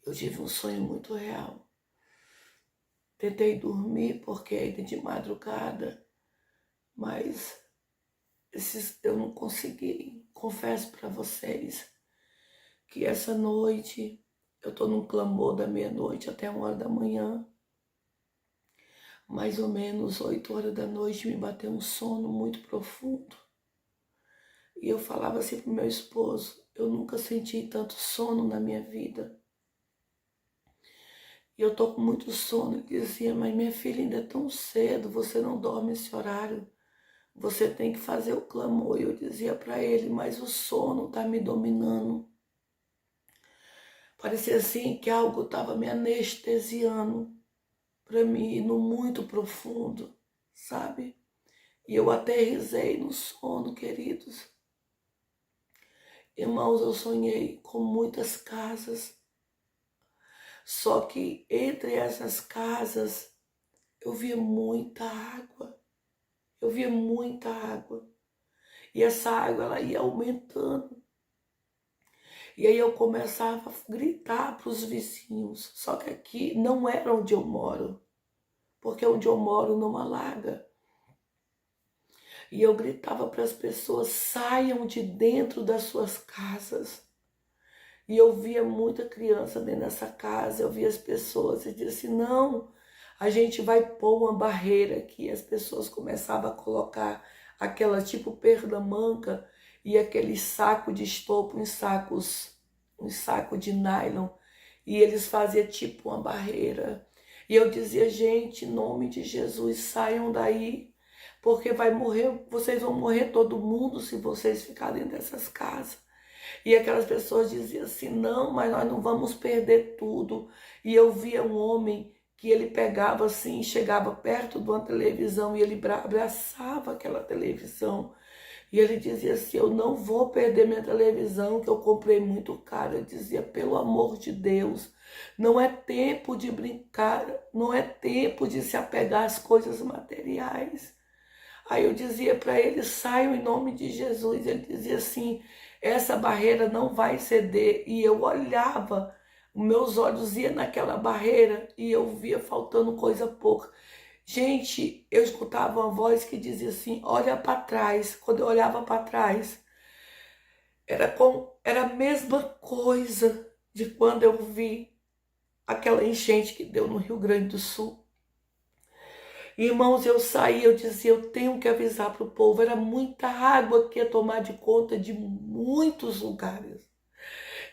Eu tive um sonho muito real. Tentei dormir porque ainda de madrugada, mas eu não consegui. Confesso para vocês que essa noite eu tô num clamor da meia-noite até 1 hora da manhã. Mais ou menos 8 horas da noite me bateu um sono muito profundo. E eu falava assim pro meu esposo, eu nunca senti tanto sono na minha vida. E eu tô com muito sono. Ele dizia, mas minha filha, ainda é tão cedo, você não dorme esse horário. Você tem que fazer o clamor. E eu dizia para ele, mas o sono tá me dominando. Parecia assim que algo estava me anestesiando para mim ir no muito profundo, sabe? E eu até risei no sono, queridos. Irmãos, eu sonhei com muitas casas. Só que entre essas casas eu via muita água. Eu via muita água. E essa água ela ia aumentando. E aí eu começava a gritar para os vizinhos. Só que aqui não era onde eu moro. Porque onde eu moro não alaga. E eu gritava para as pessoas, saiam de dentro das suas casas. E eu via muita criança dentro dessa casa, eu via as pessoas e dizia assim, não, a gente vai pôr uma barreira aqui. As pessoas começavam a colocar aquela tipo perda-manca e aquele saco de estopo em sacos, um saco de nylon. E eles faziam tipo uma barreira. E eu dizia, gente, em nome de Jesus, saiam daí, porque vai morrer, vocês vão morrer todo mundo se vocês ficarem dentro dessas casas. E aquelas pessoas diziam assim, não, mas nós não vamos perder tudo. E eu via um homem que ele pegava assim, chegava perto de uma televisão e ele abraçava aquela televisão. E ele dizia assim, eu não vou perder minha televisão, que eu comprei muito caro. Eu dizia, pelo amor de Deus, não é tempo de brincar, não é tempo de se apegar às coisas materiais. Aí eu dizia para ele, saiam em nome de Jesus. Ele dizia assim, essa barreira não vai ceder. E eu olhava, meus olhos iam naquela barreira e eu via faltando coisa pouca. Gente, eu escutava uma voz que dizia assim, olha para trás. Quando eu olhava para trás, era a mesma coisa de quando eu vi aquela enchente que deu no Rio Grande do Sul. Irmãos, eu saí, eu dizia, eu tenho que avisar para o povo. Era muita água que ia tomar de conta de muitos lugares.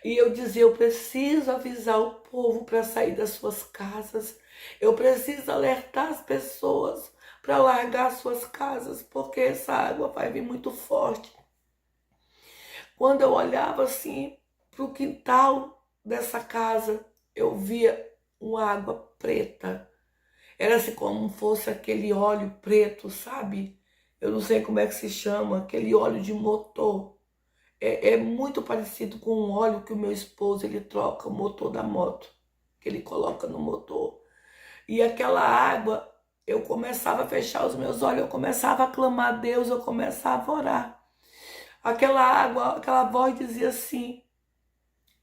E eu dizia, eu preciso avisar o povo para sair das suas casas. Eu preciso alertar as pessoas para largar suas casas, porque essa água vai vir muito forte. Quando eu olhava assim para o quintal dessa casa, eu via uma água preta. Era assim como fosse aquele óleo preto, sabe? Eu não sei como é que se chama, aquele óleo de motor. É muito parecido com o óleo que o meu esposo ele troca o motor da moto, que ele coloca no motor. E aquela água, eu começava a fechar os meus olhos, eu começava a clamar a Deus, eu começava a orar. Aquela água, aquela voz dizia assim,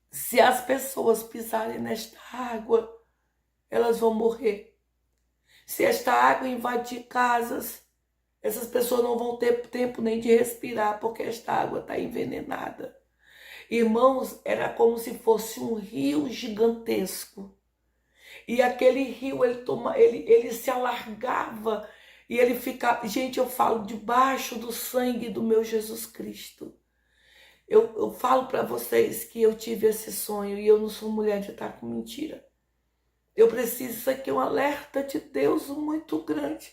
se as pessoas pisarem nesta água, elas vão morrer. Se esta água invadir casas, essas pessoas não vão ter tempo nem de respirar, porque esta água está envenenada. Irmãos, era como se fosse um rio gigantesco. E aquele rio, ele se alargava e ele ficava... Gente, eu falo debaixo do sangue do meu Jesus Cristo. Eu falo para vocês que eu tive esse sonho e eu não sou mulher de estar com mentira. Eu preciso, isso aqui é um alerta de Deus muito grande.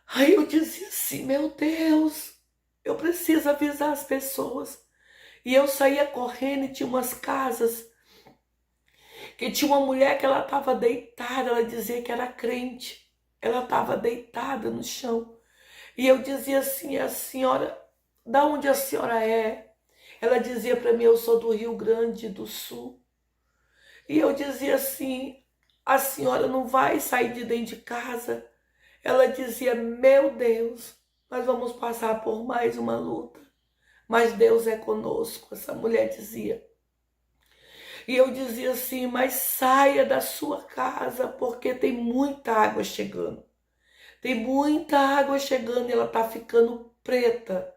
Aí eu dizia assim, meu Deus, eu preciso avisar as pessoas. E eu saía correndo e tinha umas casas que tinha uma mulher que ela estava deitada, ela dizia que era crente. Ela estava deitada no chão. E eu dizia assim, a senhora, da onde a senhora é? Ela dizia para mim, eu sou do Rio Grande do Sul. E eu dizia assim, a senhora não vai sair de dentro de casa? Ela dizia, meu Deus, nós vamos passar por mais uma luta, mas Deus é conosco, essa mulher dizia. E eu dizia assim, mas saia da sua casa, porque tem muita água chegando. Tem muita água chegando e ela está ficando preta.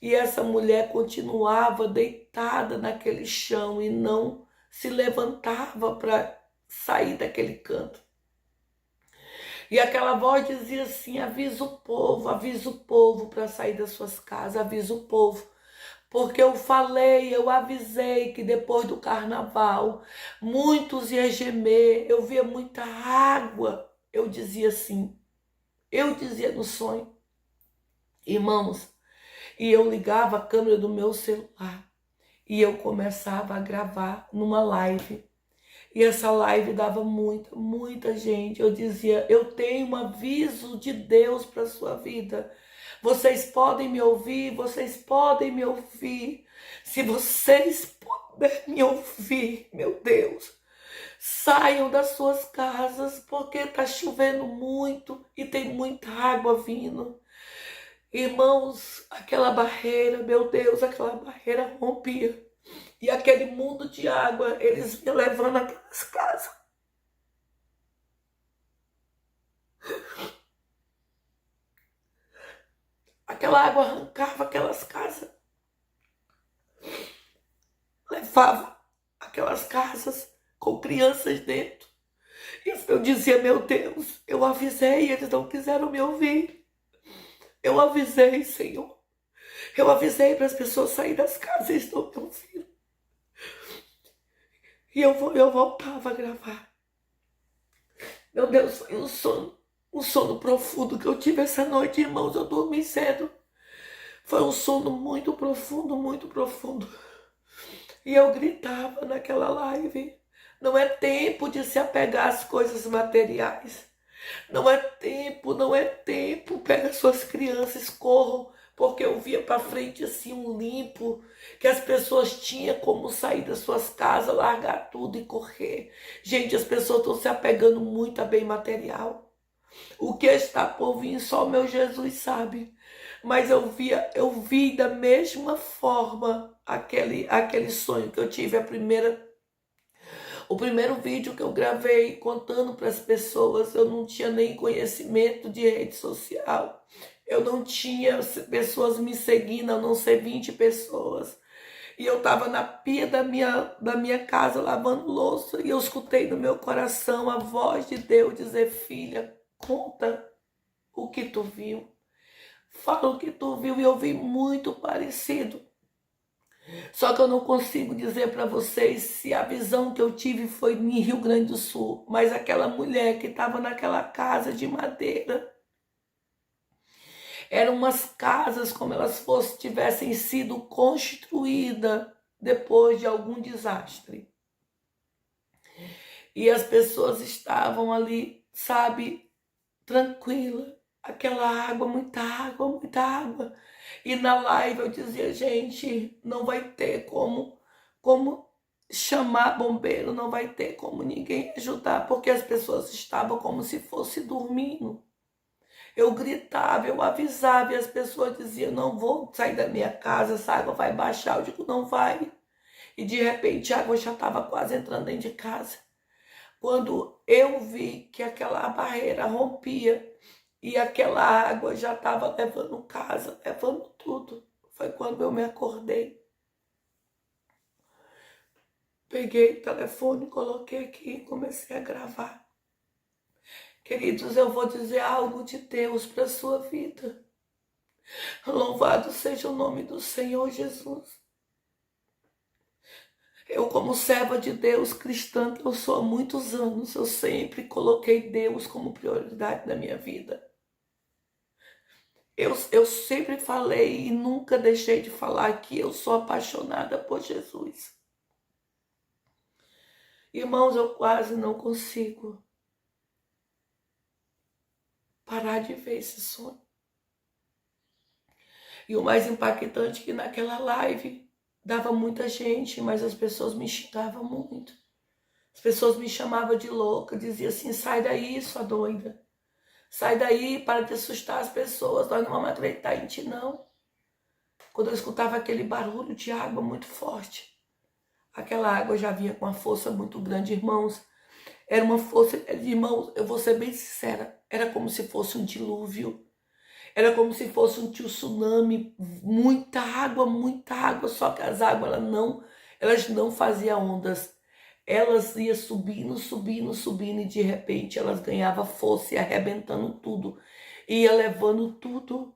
E essa mulher continuava deitada naquele chão e não se levantava para sair daquele canto. E aquela voz dizia assim: avisa o povo para sair das suas casas, avisa o povo. Porque eu avisei que depois do carnaval, muitos iam gemer, eu via muita água. Eu dizia assim, eu dizia no sonho, irmãos, e eu ligava a câmera do meu celular e eu começava a gravar numa live. E essa live dava muita gente. Eu dizia, eu tenho um aviso de Deus para a sua vida. Vocês podem me ouvir, vocês podem me ouvir. Se vocês puderem me ouvir, meu Deus, saiam das suas casas, porque está chovendo muito e tem muita água vindo. Irmãos, aquela barreira, meu Deus, aquela barreira rompia. E aquele mundo de água, eles vinham levando aquelas casas. Aquela água arrancava aquelas casas. Levava aquelas casas com crianças dentro. E eu dizia, meu Deus, eu avisei, eles não quiseram me ouvir. Eu avisei, Senhor. Eu avisei para as pessoas saírem das casas, eles não me ouviram. E eu voltava a gravar. Meu Deus, foi um sono profundo que eu tive essa noite, irmãos. Eu dormi cedo. Foi um sono muito profundo, muito profundo. E eu gritava naquela live: não é tempo de se apegar às coisas materiais. Não é tempo, não é tempo. Pega suas crianças, corram. Porque eu via para frente assim um limpo, que as pessoas tinham como sair das suas casas, largar tudo e correr. Gente, as pessoas estão se apegando muito a bem material. O que está por vir só o meu Jesus sabe. Mas eu vi da mesma forma aquele sonho que eu tive o primeiro vídeo que eu gravei contando para as pessoas. Eu não tinha nem conhecimento de rede social. Eu não tinha pessoas me seguindo, a não ser 20 pessoas. E eu estava na pia da minha casa lavando louça e eu escutei no meu coração a voz de Deus dizer: filha, conta o que tu viu. Fala o que tu viu. E eu vi muito parecido. Só que eu não consigo dizer para vocês se a visão que eu tive foi em Rio Grande do Sul. Mas aquela mulher que estava naquela casa de madeira, eram umas casas como elas tivessem sido construídas depois de algum desastre. E as pessoas estavam ali, sabe, tranquila. Aquela água, muita água, muita água. E na live eu dizia, gente, não vai ter como chamar bombeiro, não vai ter como ninguém ajudar, porque as pessoas estavam como se fosse dormindo. Eu gritava, eu avisava e as pessoas diziam, não vou sair da minha casa, essa água vai baixar. Eu digo, não vai. E de repente a água já estava quase entrando dentro de casa. Quando eu vi que aquela barreira rompia e aquela água já estava levando casa, levando tudo, foi quando eu me acordei. Peguei o telefone, coloquei aqui e comecei a gravar. Queridos, eu vou dizer algo de Deus para a sua vida. Louvado seja o nome do Senhor Jesus. Eu, como serva de Deus, cristã que eu sou há muitos anos, eu sempre coloquei Deus como prioridade da minha vida. Eu sempre falei e nunca deixei de falar que eu sou apaixonada por Jesus. Irmãos, eu quase não consigo parar de ver esse sonho. E o mais impactante é que naquela live dava muita gente, mas as pessoas me xingavam muito. As pessoas me chamavam de louca, diziam assim, sai daí, sua doida. Sai daí, para de assustar as pessoas, nós não vamos acreditar em ti, não. Quando eu escutava aquele barulho de água muito forte, Aquela água já vinha com uma força muito grande, irmãos. Era uma força, irmãos, eu vou ser bem sincera, era como se fosse um dilúvio. Era como se fosse um tsunami, muita água, só que as águas elas não faziam ondas. Elas iam subindo, subindo, subindo, e de repente elas ganhavam força e arrebentando tudo. Ia levando tudo.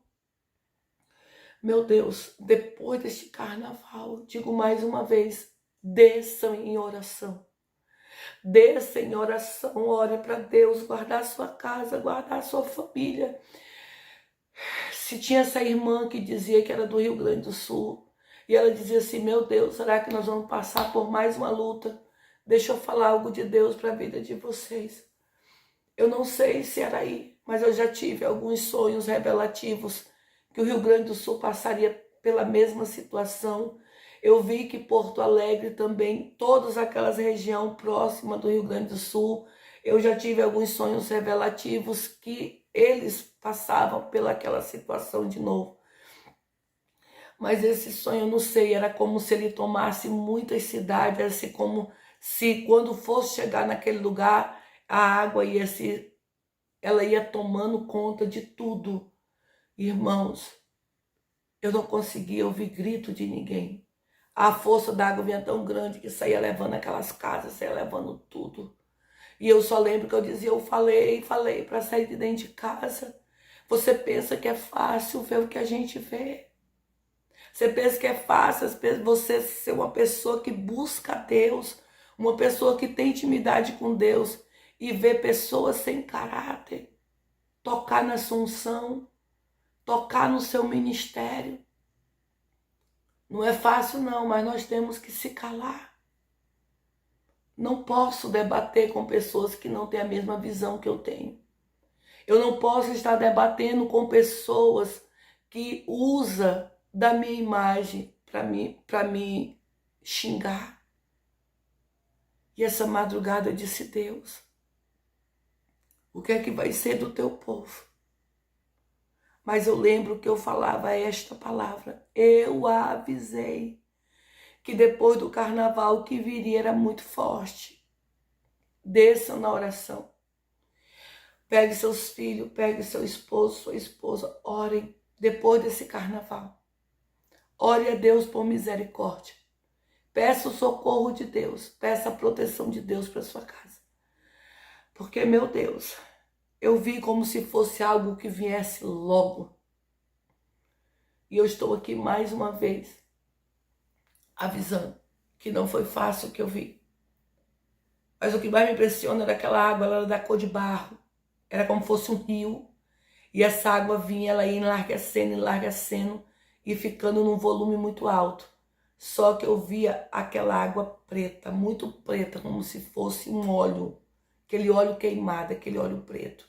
Meu Deus, depois deste carnaval, digo mais uma vez, desçam em oração. Desça em oração, ore para Deus guardar a sua casa, guardar a sua família. Se tinha essa irmã que dizia que era do Rio Grande do Sul, e ela dizia assim, meu Deus, será que nós vamos passar por mais uma luta? Deixa eu falar algo de Deus para a vida de vocês. Eu não sei se era aí, mas eu já tive alguns sonhos revelativos que o Rio Grande do Sul passaria pela mesma situação. Eu vi que Porto Alegre também, todas aquelas regiões próximas do Rio Grande do Sul, eu já tive alguns sonhos revelativos que eles passavam pelaquela situação de novo. Mas esse sonho, eu não sei, era como se ele tomasse muitas cidades, assim como se quando fosse chegar naquele lugar, a água ela ia tomando conta de tudo. Irmãos, eu não conseguia ouvir grito de ninguém. A força da água vinha tão grande que saía levando aquelas casas, saía levando tudo. E eu só lembro que eu dizia, eu falei para sair de dentro de casa. Você pensa que é fácil ver o que a gente vê? Você pensa que é fácil você ser uma pessoa que busca Deus, uma pessoa que tem intimidade com Deus e ver pessoas sem caráter, tocar na sua unção, tocar no seu ministério? Não é fácil não, mas nós temos que se calar. Não posso debater com pessoas que não têm a mesma visão que eu tenho. Eu não posso estar debatendo com pessoas que usam da minha imagem para me xingar. E essa madrugada eu disse, Deus, o que é que vai ser do teu povo? Mas eu lembro que eu falava esta palavra, eu a avisei que depois do carnaval o que viria era muito forte. Desçam na oração. Pegue seus filhos, pegue seu esposo, sua esposa, orem depois desse carnaval. Ore a Deus por misericórdia. Peça o socorro de Deus, peça a proteção de Deus para sua casa. Porque, meu Deus, eu vi como se fosse algo que viesse logo. E eu estou aqui mais uma vez avisando que não foi fácil o que eu vi. Mas o que mais me impressiona era aquela água, ela era da cor de barro. Era como se fosse um rio. E essa água vinha, ela ia enlarguecendo e ficando num volume muito alto. Só que eu via aquela água preta, muito preta, como se fosse um óleo. Aquele óleo queimado, aquele óleo preto.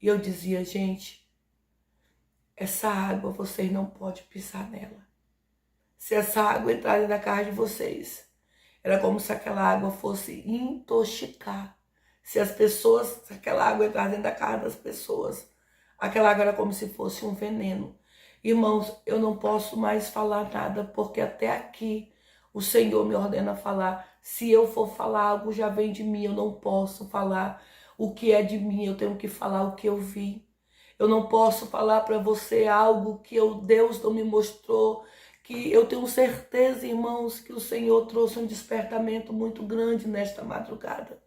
E eu dizia, gente, essa água vocês não podem pisar nela. Se essa água entrar dentro da casa de vocês, era como se aquela água fosse intoxicar. Se aquela água entrar dentro da casa das pessoas, aquela água era como se fosse um veneno. Irmãos, eu não posso mais falar nada, porque até aqui o Senhor me ordena falar. Se eu for falar algo, já vem de mim, eu não posso falar o que é de mim, eu tenho que falar o que eu vi. Eu não posso falar para você algo que Deus não me mostrou, que eu tenho certeza, irmãos, que o Senhor trouxe um despertamento muito grande nesta madrugada.